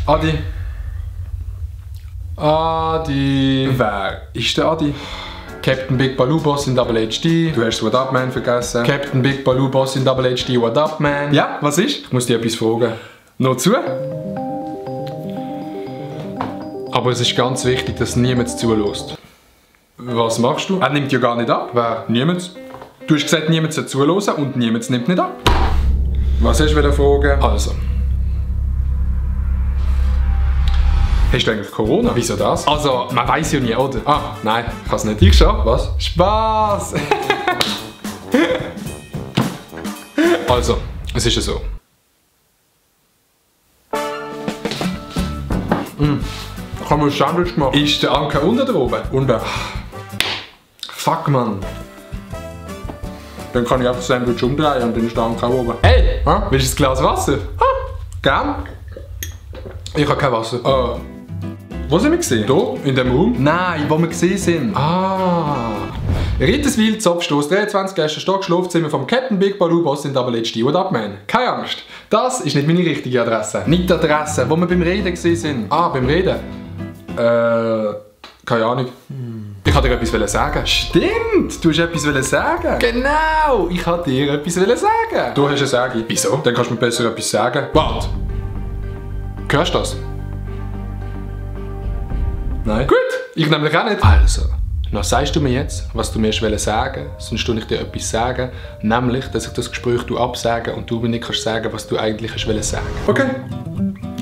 Adi. Adi. Wer ist der Adi? Captain Big Baloo Boss in Double HD. Du hast What Up Man vergessen. Captain Big Baloo Boss in Double HD. What up, man? Ja, was ist? Ich muss dir etwas fragen. Noch zu? Aber es ist ganz wichtig, dass niemand zulässt. Was machst du? Er nimmt ja gar nicht ab. Wer? Niemand. Du hast gesagt, niemand soll zuhören und niemand nimmt nicht ab. Was hast du fragen? Also. Hast du eigentlich Corona? Wieso das? Also, man weiß ja nie, oder? Ah, nein, ich kann es nicht. Ich schon. Was? Spaß! Also, es ist ja so. Ich habe mir ein Sandwich gemacht. Ist der Anker unten oder oben? Unten. Fuck, Mann. Dann kann ich einfach das Sandwich umdrehen und dann ist der Anker oben. Hey! Ha? Willst du ein Glas Wasser? Gern? Ich habe kein Wasser. Wo sind wir gesehen? Hier, in dem Raum? Nein, wo wir gesehen sind. Ah. Ritteswil, Zopfstoß 23, erster Stock, Schlafzimmer vom Captain Big Baloo Boss in Double HD. What up, man? Keine Angst. Das ist nicht meine richtige Adresse. Nicht die Adresse, wo wir beim Reden gesehen sind. Ah, beim Reden? Keine Ahnung. Ich wollte dir etwas sagen. Stimmt, du hast etwas sagen. Genau, ich wollte dir etwas sagen. Du hast eine Sage. Wieso? Dann kannst du mir besser etwas sagen. Warte. Hörst du das? Nein. Gut, ich nämlich auch nicht. Also, dann sagst du mir jetzt, was du mir sagen willst, sonst tue ich dir etwas sagen, nämlich, dass ich das Gespräch absage und du mir nicht kannst sagen, was du eigentlich sagen. Okay.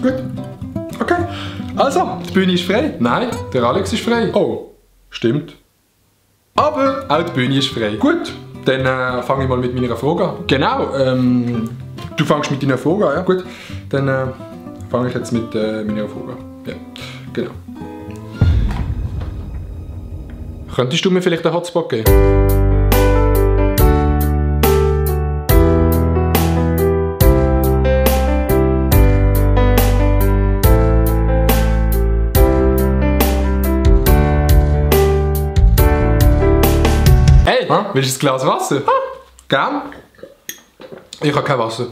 Gut. Okay. Also, die Bühne ist frei. Nein, der Alex ist frei. Oh, stimmt. Aber auch die Bühne ist frei. Gut, dann fange ich mal mit meiner Frage an. Genau, Du fängst mit deiner Frage an, ja? Gut. Dann fange ich jetzt mit meiner Frage an. Ja, genau. könntest du mir vielleicht einen Hotspot geben? Hey, willst du ein Glas Wasser? Gern? Ich habe kein Wasser.